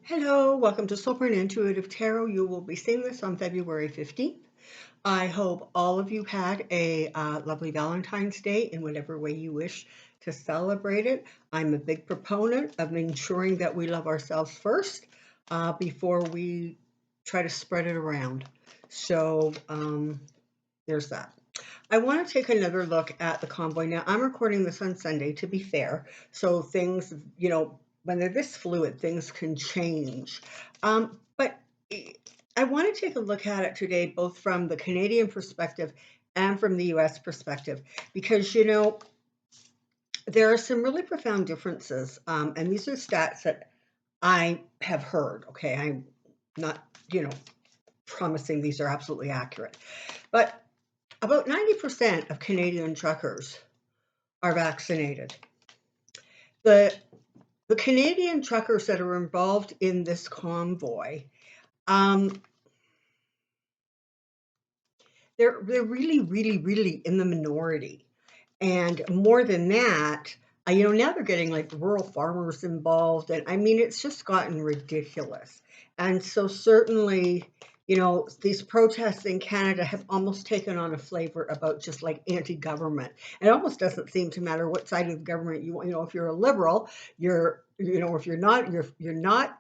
Hello, welcome to Soulprint Intuitive Tarot. You will be seeing this on February 15th. I hope all of you had a lovely Valentine's Day in whatever way you wish to celebrate it. I'm a big proponent of ensuring that we love ourselves first before we try to spread it around. So there's that. I want to take another look at the convoy. Now, I'm recording this on Sunday, to be fair, so things, when they're this fluid, things can change. But I want to take a look at it today, both from the Canadian perspective and from the US perspective, because, there are some really profound differences. And these are stats that I have heard. Okay, I'm not, promising these are absolutely accurate. But about 90% of Canadian truckers are vaccinated. The Canadian truckers that are involved in this convoy, they're really, really, really in the minority. And more than that, now they're getting like rural farmers involved. And I mean, it's just gotten ridiculous. And so certainly, these protests in Canada have almost taken on a flavor about just like anti-government. It almost doesn't seem to matter what side of the government if you're a liberal, if you're not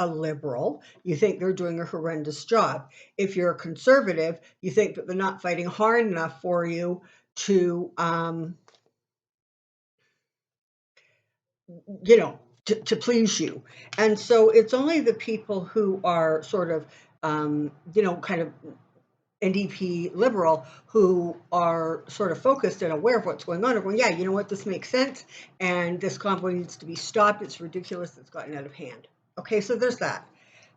a liberal, you think they're doing a horrendous job. If you're a conservative, you think that they're not fighting hard enough for you to to please you. And so it's only the people who are sort of kind of NDP liberal who are sort of focused and aware of what's going on, are going, yeah, you know what, this makes sense, and this convoy needs to be stopped. It's ridiculous. It's gotten out of hand. Okay, so there's that.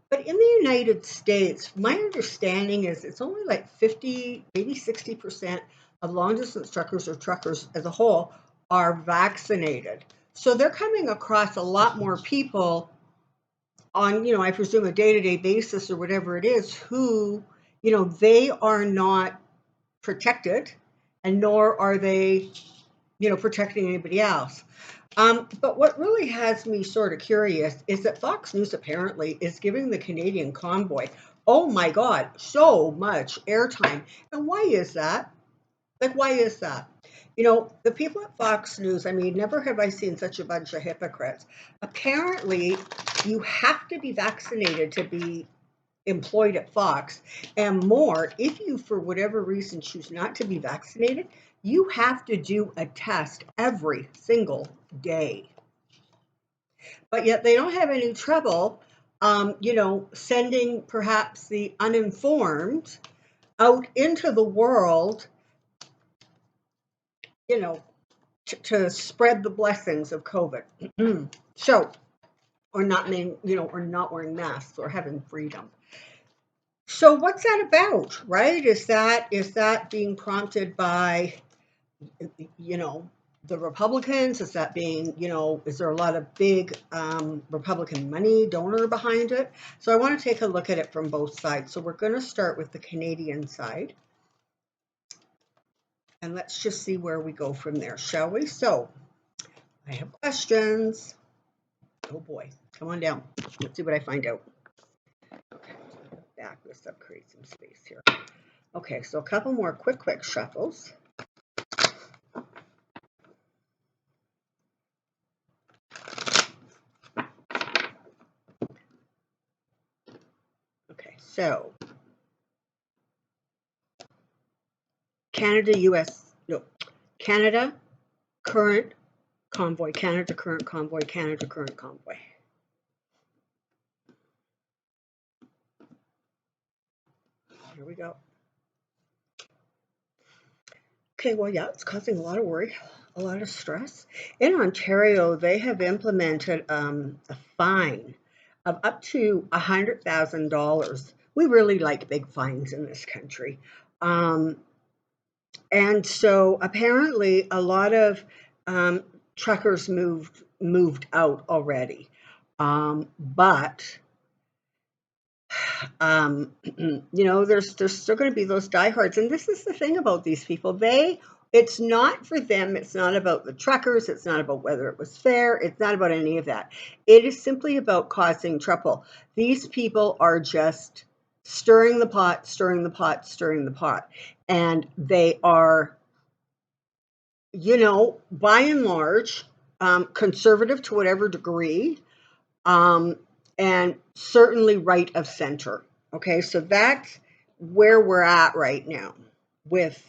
But in the United States, my understanding is it's only like 50, maybe 60% of long distance truckers or truckers as a whole are vaccinated. So they're coming across a lot more people on, I presume a day-to-day basis or whatever it is, who, they are not protected, and nor are they, protecting anybody else. But what really has me sort of curious is that Fox News apparently is giving the Canadian convoy, oh my God, so much airtime. And why is that? Like, why is that? The people at Fox News, I mean, never have I seen such a bunch of hypocrites. Apparently, you have to be vaccinated to be employed at Fox, and more, if you, for whatever reason, choose not to be vaccinated, you have to do a test every single day. But yet they don't have any trouble, sending perhaps the uninformed out into the world, to spread the blessings of COVID. So, or not wearing masks or having freedom. So what's that about, right? Is that being prompted by, the Republicans? Is that being, is there a lot of big Republican money donor behind it? So I want to take a look at it from both sides. So we're going to start with the Canadian side. And let's just see where we go from there, shall we? So I have questions. Oh boy, come on down. Let's see what I find out. Okay, back this up, create some space here. Okay, so a couple more quick shuffles. Okay, so Canada, Canada, current convoy, Canada, current convoy, Canada, current convoy. Here we go. Okay, well, yeah, it's causing a lot of worry, a lot of stress. In Ontario, they have implemented a fine of up to $100,000. We really like big fines in this country. And so apparently a lot of truckers moved out already. But there's still going to be those diehards. And this is the thing about these people. They It's not for them. It's not about the truckers. It's not about whether it was fair. It's not about any of that. It is simply about causing trouble. These people are just stirring the pot, stirring the pot, stirring the pot. And they are, by and large, conservative to whatever degree, um, and certainly right of center. Okay, so that's where we're at right now with,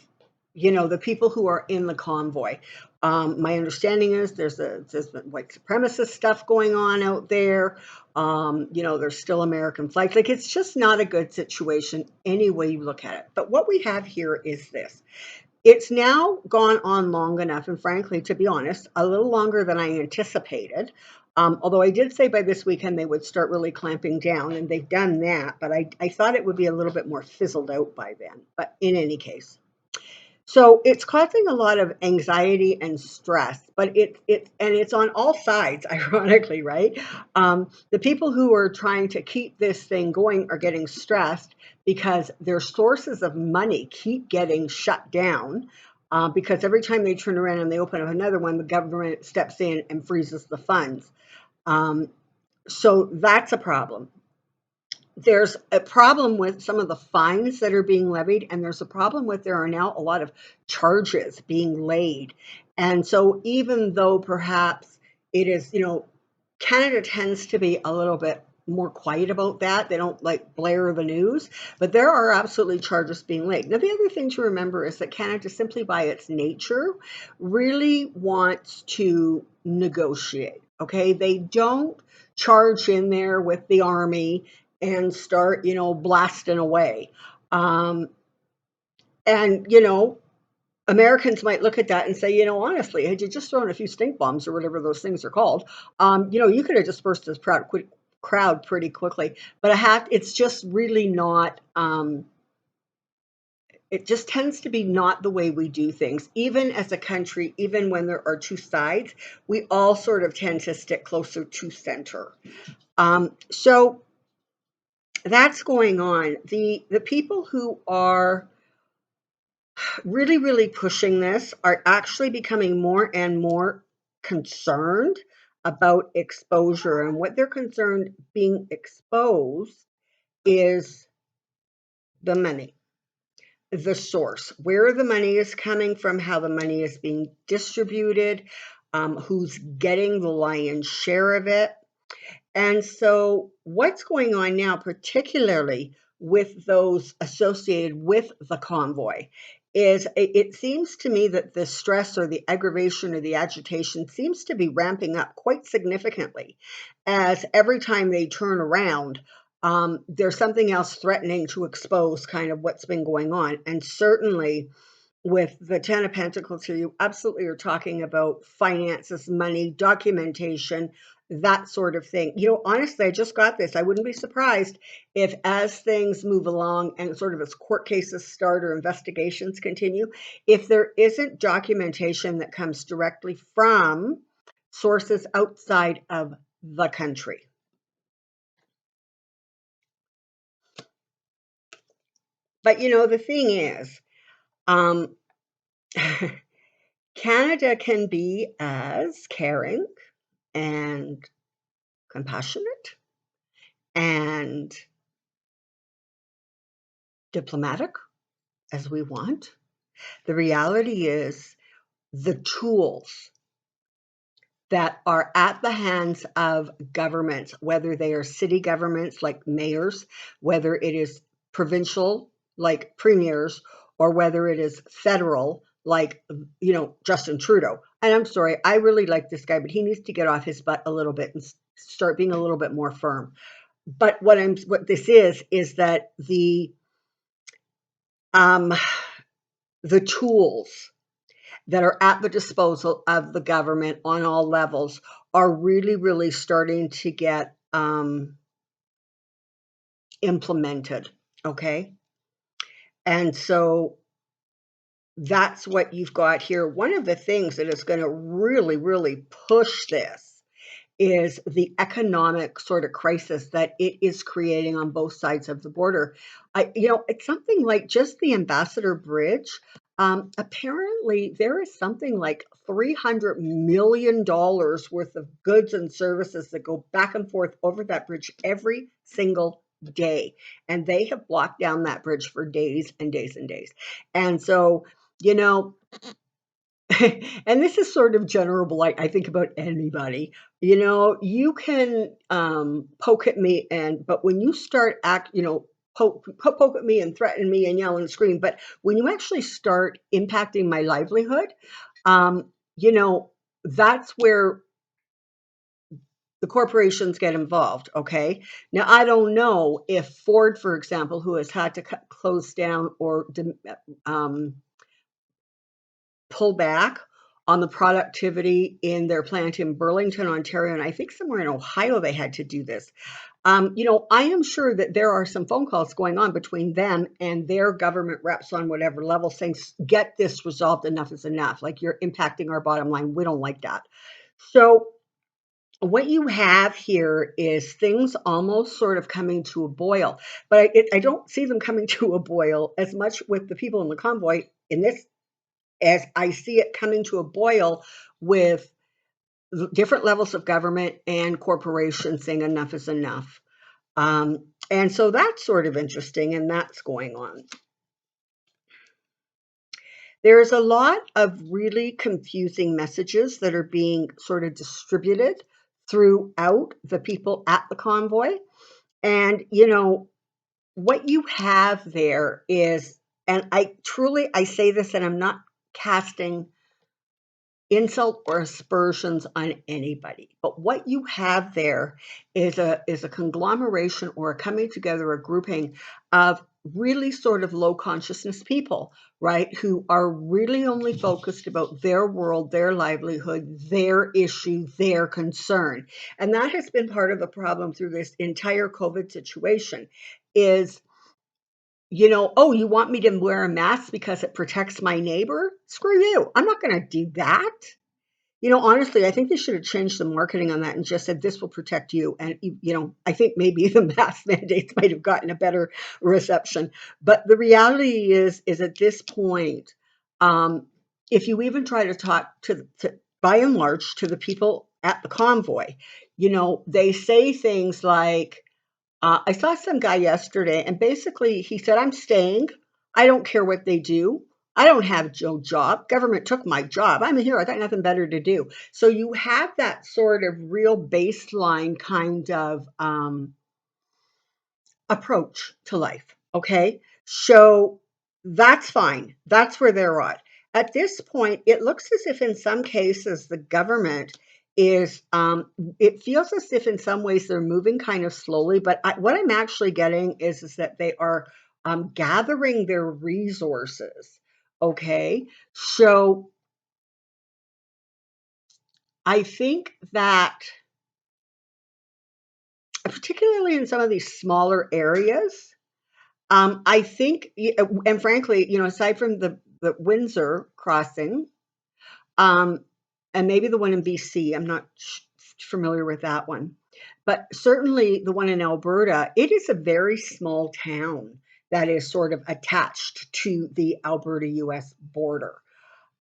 the people who are in the convoy. My understanding is there's white supremacist stuff going on out there. There's still American flags. Like, it's just not a good situation any way you look at it. But what we have here is this. It's now gone on long enough, and frankly, to be honest, a little longer than I anticipated. Although I did say by this weekend they would start really clamping down, and they've done that, but I thought it would be a little bit more fizzled out by then. But in any case, so it's causing a lot of anxiety and stress, but it's on all sides, ironically, right? The people who are trying to keep this thing going are getting stressed because their sources of money keep getting shut down. Because every time they turn around and they open up another one, the government steps in and freezes the funds. So that's a problem. There's a problem with some of the fines that are being levied, and there's a problem with there are now a lot of charges being laid. And so even though perhaps it is, Canada tends to be a little bit more quiet about that. They don't like blare the news, but there are absolutely charges being laid. Now, the other thing to remember is that Canada, simply by its nature, really wants to negotiate. Okay, they don't charge in there with the army and start, blasting away. And, Americans might look at that and say, honestly, had you just thrown a few stink bombs or whatever those things are called, you could have dispersed this crowd pretty quickly. But it's just really not. It just tends to be not the way we do things. Even as a country, even when there are two sides, we all sort of tend to stick closer to center. So that's going on. The people who are really, really pushing this are actually becoming more and more concerned about exposure. And what they're concerned being exposed is the money, the source, where the money is coming from, how the money is being distributed, who's getting the lion's share of it. And so what's going on now, particularly with those associated with the convoy, is it seems to me that the stress or the aggravation or the agitation seems to be ramping up quite significantly, as every time they turn around, there's something else threatening to expose kind of what's been going on. And certainly with the Ten of Pentacles here, you absolutely are talking about finances, money, documentation, that sort of thing. Honestly, I just got this. I wouldn't be surprised if, as things move along and sort of as court cases start or investigations continue, if there isn't documentation that comes directly from sources outside of the country. But the thing is, Canada can be as caring and compassionate and diplomatic as we want. The reality is the tools that are at the hands of governments, whether they are city governments like mayors, whether it is provincial like premiers, or whether it is federal like, Justin Trudeau. And I'm sorry, I really like this guy, but he needs to get off his butt a little bit and start being a little bit more firm. But what this is that the tools that are at the disposal of the government on all levels are really, really starting to get implemented. Okay. And so that's what you've got here. One of the things that is going to really, really push this is the economic sort of crisis that it is creating on both sides of the border. It's something like just the Ambassador Bridge. Apparently, there is something like $300 million worth of goods and services that go back and forth over that bridge every single day. And they have blocked down that bridge for days and days and days. And so, you know, and this is sort of general, like I think about anybody. You can poke at me, but when you start poke at me and threaten me and yell and scream, but when you actually start impacting my livelihood, um, you know, that's where the corporations get involved. Okay, now I don't know if Ford, for example, who has had to close down or um, pull back on the productivity in their plant in Burlington, Ontario, and I think somewhere in Ohio they had to do this. I am sure that there are some phone calls going on between them and their government reps on whatever level saying, get this resolved, enough is enough. Like, you're impacting our bottom line. We don't like that. So what you have here is things almost sort of coming to a boil, but I don't see them coming to a boil as much with the people in the convoy in this as I see it coming to a boil with different levels of government and corporations saying enough is enough. And so that's sort of interesting, and that's going on. There's a lot of really confusing messages that are being sort of distributed throughout the people at the convoy. And, what you have there is, and I say this, and I'm not casting insult or aspersions on anybody. But what you have there is a conglomeration or a coming together, a grouping of really sort of low consciousness people, right? Who are really only focused about their world, their livelihood, their issue, their concern. And that has been part of the problem through this entire COVID situation is, oh, you want me to wear a mask because it protects my neighbor? Screw you. I'm not going to do that. Honestly, I think they should have changed the marketing on that and just said, this will protect you. And, I think maybe the mask mandates might have gotten a better reception. But the reality is at this point, if you even try to talk by and large, to the people at the convoy, they say things like, I saw some guy yesterday, and basically he said, I'm staying. I don't care what they do. I don't have no job. Government took my job. I'm here. I got nothing better to do. So you have that sort of real baseline kind of approach to life. Okay. So that's fine. That's where they're at. At this point, it looks as if in some cases the government is, it feels as if in some ways they're moving kind of slowly, but what I'm actually getting is that they are gathering their resources. Okay. So I think that particularly in some of these smaller areas, I think, and frankly, aside from the Windsor crossing, um, and maybe the one in BC, I'm not familiar with that one, but certainly the one in Alberta, it is a very small town that is sort of attached to the Alberta US border.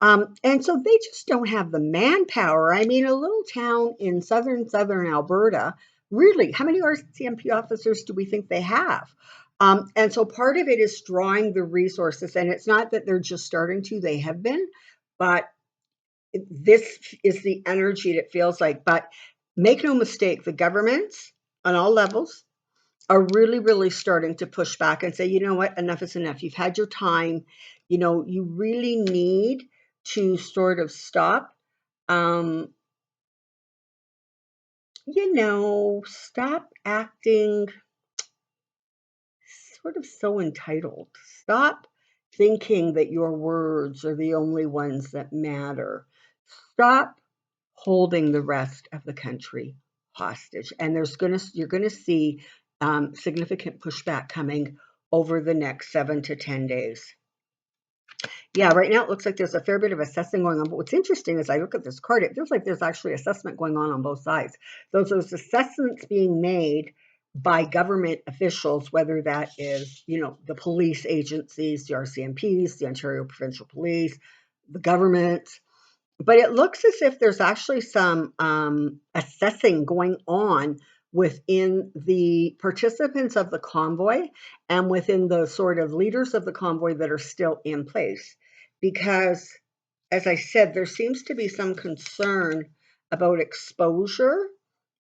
And so they just don't have the manpower. I mean, a little town in southern Alberta, really, how many RCMP officers do we think they have? And so part of it is drawing the resources, and it's not that they're just starting to, they have been, but this is the energy it feels like. But make no mistake, the governments on all levels are really, really starting to push back and say, you know what, enough is enough. You've had your time. You really need to sort of stop, um, stop acting sort of so entitled. Stop thinking that your words are the only ones that matter. Stop holding the rest of the country hostage. And you're gonna see significant pushback coming over the next 7 to 10 days. Yeah, right now it looks like there's a fair bit of assessing going on. But what's interesting is I look at this card, it feels like there's actually assessment going on both sides. Those assessments being made by government officials, whether that is, the police agencies, the RCMPs, the Ontario Provincial Police, the government. But it looks as if there's actually some assessing going on within the participants of the convoy and within the sort of leaders of the convoy that are still in place. Because, as I said, there seems to be some concern about exposure,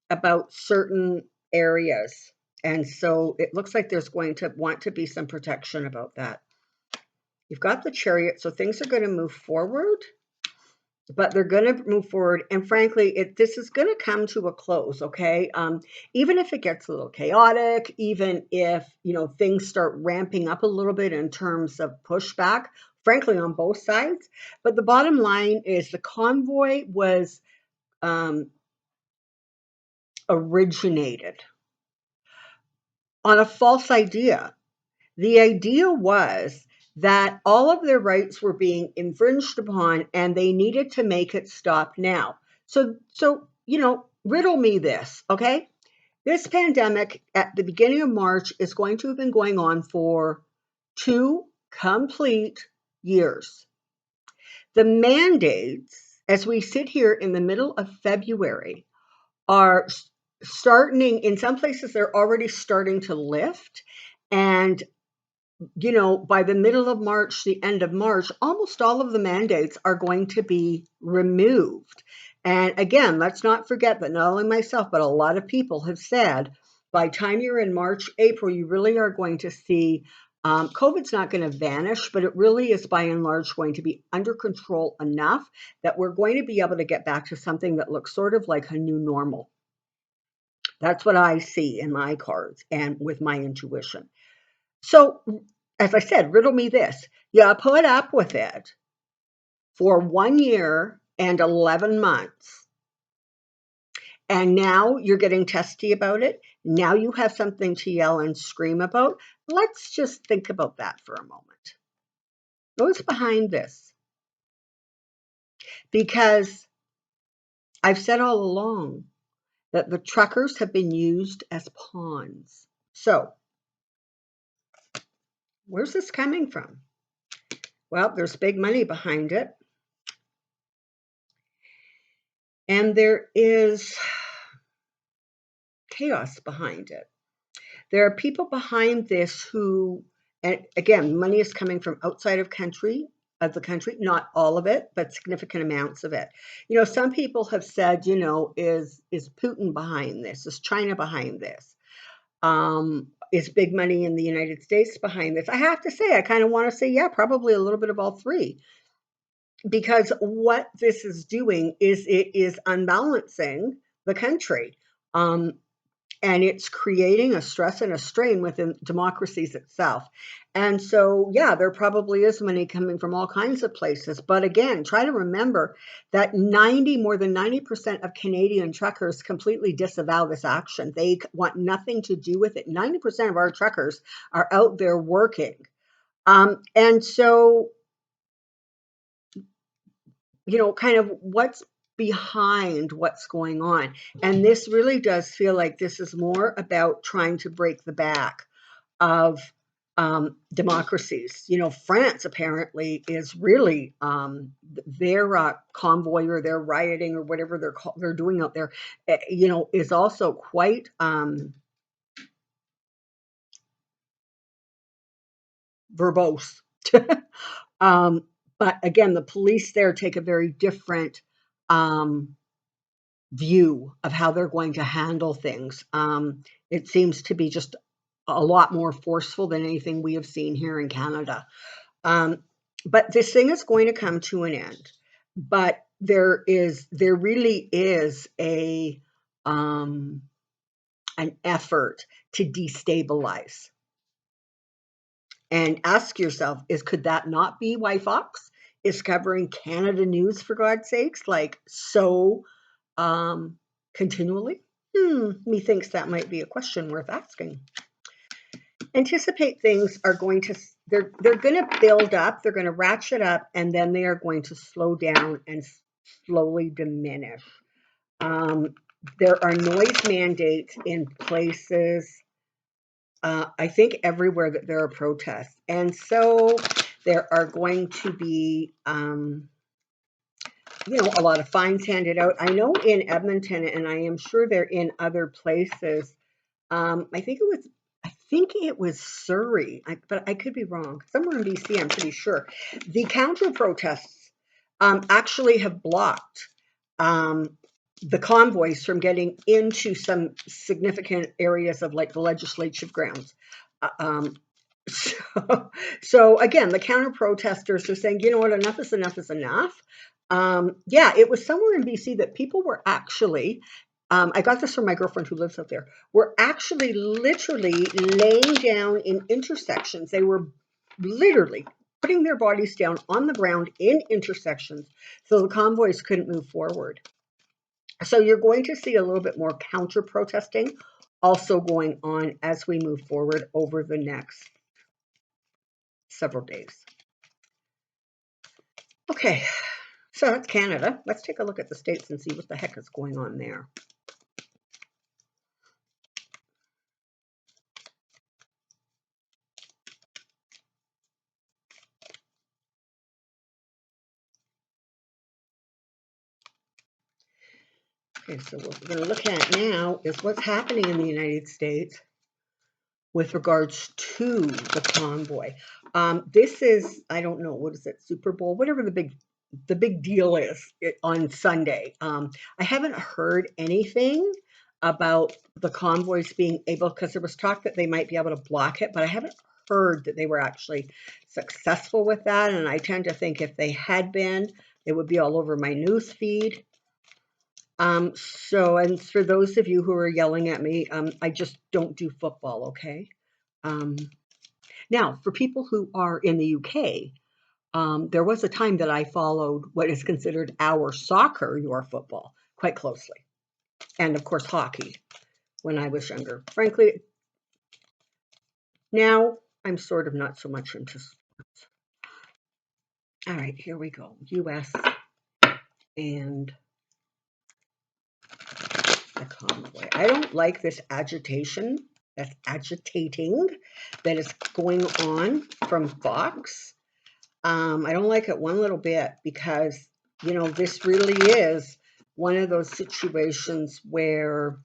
about certain areas. And so it looks like there's going to want to be some protection about that. You've got the Chariot, so things are going to move forward, but they're going to move forward. And frankly, this is going to come to a close, okay? Even if it gets a little chaotic, even if, things start ramping up a little bit in terms of pushback, frankly, on both sides. But the bottom line is the convoy was originated on a false idea. The idea was that all of their rights were being infringed upon and they needed to make it stop now. So, riddle me this, okay? This pandemic at the beginning of March is going to have been going on for 2 complete years. The mandates, as we sit here in the middle of February, are starting, in some places, they're already starting to lift. And by the middle of March, the end of March, almost all of the mandates are going to be removed. And again, let's not forget that not only myself, but a lot of people have said by the time you're in March, April, you really are going to see COVID's not going to vanish, but it really is by and large going to be under control enough that we're going to be able to get back to something that looks sort of like a new normal. That's what I see in my cards and with my intuition. So, as I said, riddle me this. You put up with it for 1 year and 11 months. And now you're getting testy about it. Now you have something to yell and scream about. Let's just think about that for a moment. What's behind this? Because I've said all along that the truckers have been used as pawns. So, where's this coming from? Well, there's big money behind it. And there is chaos behind it. There are people behind this who, and again, money is coming from outside of the country, not all of it, but significant amounts of it. Some people have said, is Putin behind this? Is China behind this? Is big money in the United States behind this? I have to say, I kind of want to say, yeah, probably a little bit of all three. Because what this is doing is it is unbalancing the country. And it's creating a stress and a strain within democracies itself. And so, yeah, there probably is money coming from all kinds of places. But again, try to remember that more than 90% of Canadian truckers completely disavow this action. They want nothing to do with it. 90% of our truckers are out there working. And so, kind of what's behind what's going on. And this really does feel like this is more about trying to break the back of democracies. France apparently is really their convoy or their rioting or whatever they're doing out there, is also quite verbose. But again, the police there take a very different view of how they're going to handle things. It seems to be just a lot more forceful than anything we have seen here in Canada. But this thing is going to come to an end. But there really is an effort to destabilize. And ask yourself, could that not be why Fox is covering Canada news, for God's sakes, like so continually? Methinks that might be a question worth asking. Anticipate things are going to, they're going to build up, they're going to ratchet up, and then they are going to slow down and slowly diminish. There are noise mandates in places, I think everywhere that there are protests. And so there are going to be, a lot of fines handed out. I know in Edmonton, and I am sure they're in other places. I think it was Surrey, but I could be wrong. Somewhere in BC, I'm pretty sure. The counter protests actually have blocked um, the convoys from getting into some significant areas of like the legislative grounds. Um, so again, the counter protesters are saying, you know what, enough is enough is enough. Yeah, it was somewhere in BC that people were actually, I got this from my girlfriend who lives out there, were actually literally laying down in intersections. They were literally putting their bodies down on the ground in intersections so the convoys couldn't move forward. So you're going to see a little bit more counter protesting also going on as we move forward over the next several days. Okay, so that's Canada. Let's take a look at the States and see what the heck is going on there. Okay, so what we're going to look at now is what's happening in the United States with regards to the convoy. This is, I don't know, what is it, Super Bowl, whatever the big deal is on Sunday. I haven't heard anything about the convoys being able, because there was talk that they might be able to block it, but I haven't heard that they were actually successful with that. And I tend to think if they had been, it would be all over my news feed. And for those of you who are yelling at me, I just don't do football, okay? Um, Now, for people who are in the UK, there was a time that I followed what is considered our soccer, your football, quite closely. And of course, hockey when I was younger. Frankly, now I'm sort of not so much into sports. All right, here we go. US and the convoy. I don't like this agitation that's agitating that is going on from Fox. I don't like it one little bit because, this really is one of those situations where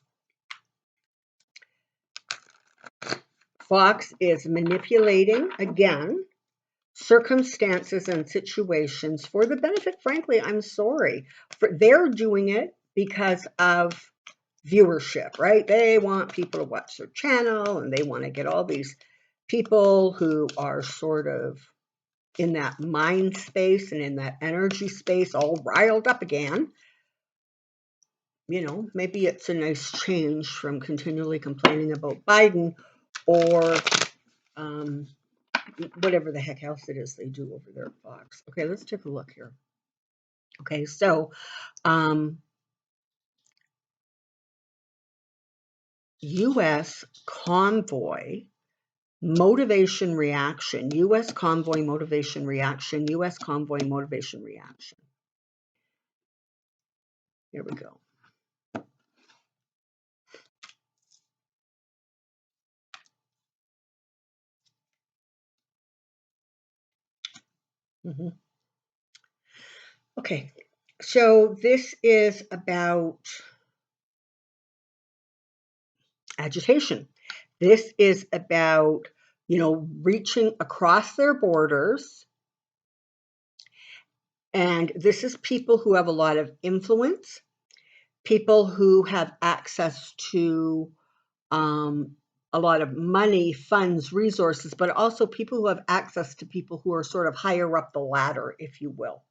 Fox is manipulating, again, circumstances and situations for the benefit, frankly, I'm sorry. They're doing it because of viewership, right? They want people to watch their channel and they want to get all these people who are sort of in that mind space and in that energy space all riled up again. Maybe it's a nice change from continually complaining about Biden or whatever the heck else it is they do over there at Fox. Okay, let's take a look here. Okay, so U.S. convoy motivation reaction, U.S. convoy motivation reaction, U.S. convoy motivation reaction. Here we go. Okay, so this is about agitation. This is about, reaching across their borders. And this is people who have a lot of influence, people who have access to a lot of money, funds, resources, but also people who have access to people who are sort of higher up the ladder, if you will.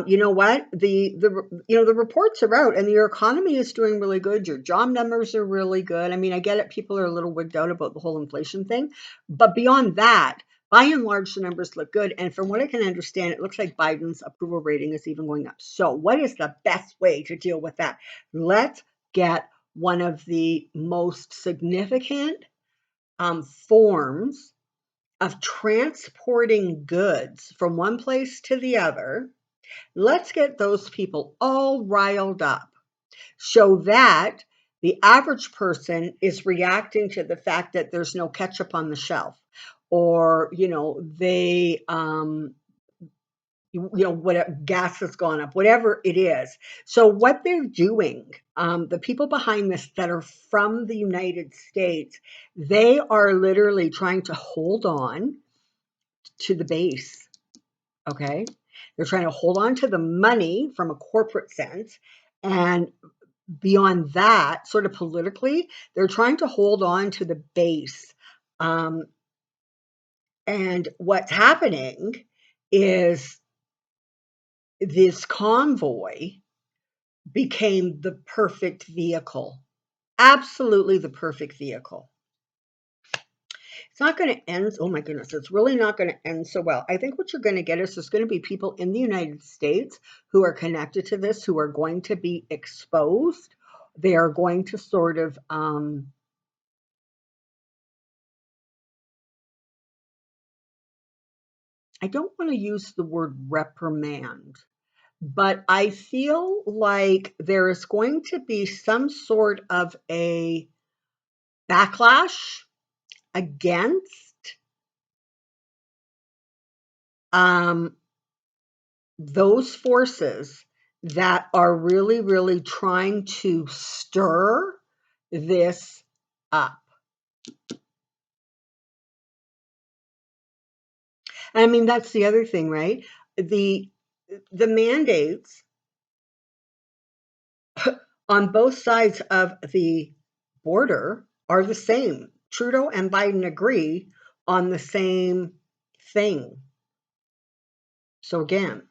You know what? The reports are out, and your economy is doing really good. Your job numbers are really good. I mean, I get it. People are a little wigged out about the whole inflation thing, but beyond that, by and large, the numbers look good. And from what I can understand, it looks like Biden's approval rating is even going up. So, what is the best way to deal with that? Let's get one of the most significant forms of transporting goods from one place to the other. Let's get those people all riled up so that the average person is reacting to the fact that there's no ketchup on the shelf, or whatever, gas has gone up, whatever it is. So what they're doing, the people behind this that are from the United States, they are literally trying to hold on to the base. Okay, they're trying to hold on to the money from a corporate sense, and beyond that, sort of politically, they're trying to hold on to the base. Um, and what's happening is this convoy became the perfect vehicle. Absolutely the perfect vehicle. It's not going to end. Oh my goodness, it's really not going to end so well. I think what you're going to get is there's going to be people in the United States who are connected to this, who are going to be exposed. They are going to sort of, I don't want to use the word reprimand, but I feel like there is going to be some sort of a backlash against um, those forces that are really, really trying to stir this up. I mean, that's the other thing, right? The the mandates on both sides of the border are the same. Trudeau and Biden agree on the same thing. So again,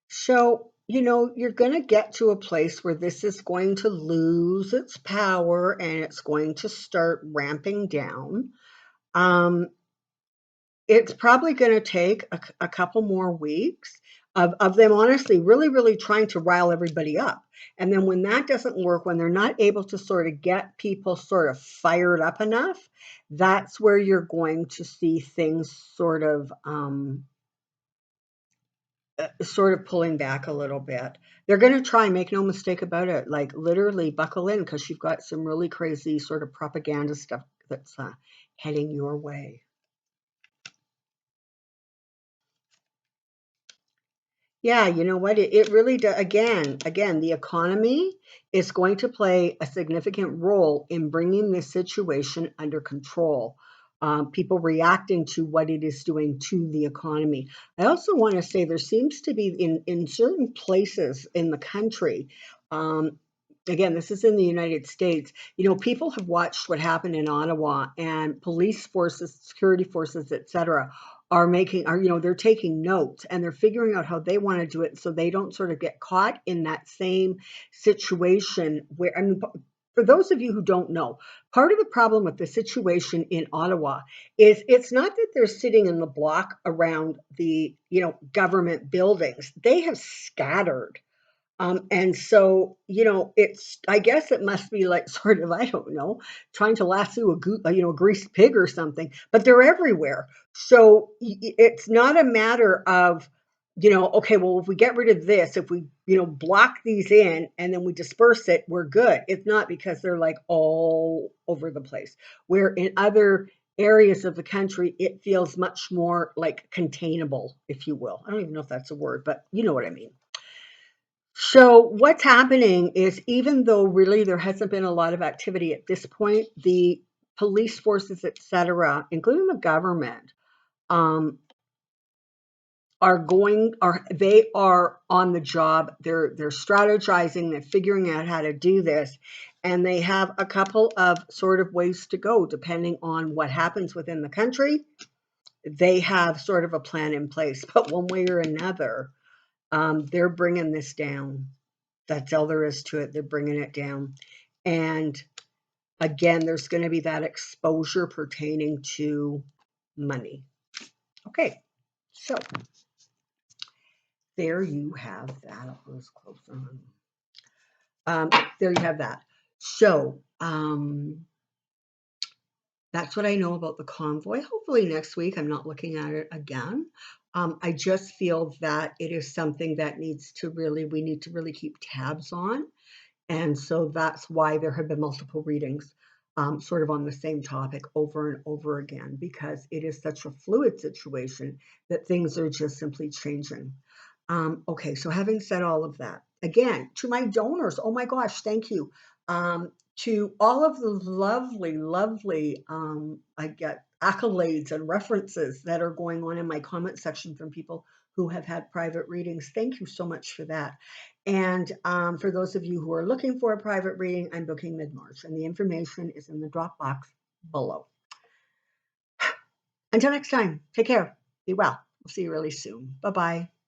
so you're going to get to a place where this is going to lose its power and it's going to start ramping down. Um, it's probably going to take a couple more weeks of them honestly really, really trying to rile everybody up. And then when that doesn't work, when they're not able to sort of get people sort of fired up enough, that's where you're going to see things sort of pulling back a little bit. They're going to try, make no mistake about it, like literally buckle in, because you've got some really crazy sort of propaganda stuff that's heading your way. Yeah, you know what? It really does. Again, the economy is going to play a significant role in bringing this situation under control. People reacting to what it is doing to the economy. I also want to say there seems to be in certain places in the country. Um, Again, this is in the United States. People have watched what happened in Ottawa, and police forces, security forces, etc they're taking notes, and they're figuring out how they want to do it so they don't sort of get caught in that same situation where, I mean, for those of you who don't know, part of the problem with the situation in Ottawa is it's not that they're sitting in the block around the government buildings. They have scattered, and so, I guess it must be like sort of, I don't know, trying to lasso a greased pig or something, but they're everywhere. So it's not a matter of, okay, well, if we get rid of this, if we, block these in and then we disperse it, we're good. It's not, because they're like all over the place. Where in other areas of the country, it feels much more like containable, if you will. I don't even know if that's a word, but you know what I mean. So what's happening is, even though really there hasn't been a lot of activity at this point, the police forces, etc., including the government, um, they are on the job. They're strategizing. They're figuring out how to do this, and they have a couple of sort of ways to go depending on what happens within the country. They have sort of a plan in place, but one way or another, they're bringing this down. That's all there is to it. They're bringing it down. And again, there's going to be that exposure pertaining to money. Okay, so there you have that. I'll put this closer on. There you have that. So that's what I know about the convoy. Hopefully next week I'm not looking at it again. I just feel that it is something that we need to really keep tabs on. And so that's why there have been multiple readings, sort of on the same topic over and over again, because it is such a fluid situation that things are just simply changing. Okay, so having said all of that, again, to my donors, oh my gosh, thank you. To all of the lovely, lovely, I get accolades and references that are going on in my comment section from people who have had private readings. Thank you so much for that. And for those of you who are looking for a private reading, I'm booking mid-March, and the information is in the drop box below. Until next time, take care. Be well. We'll see you really soon. Bye-bye.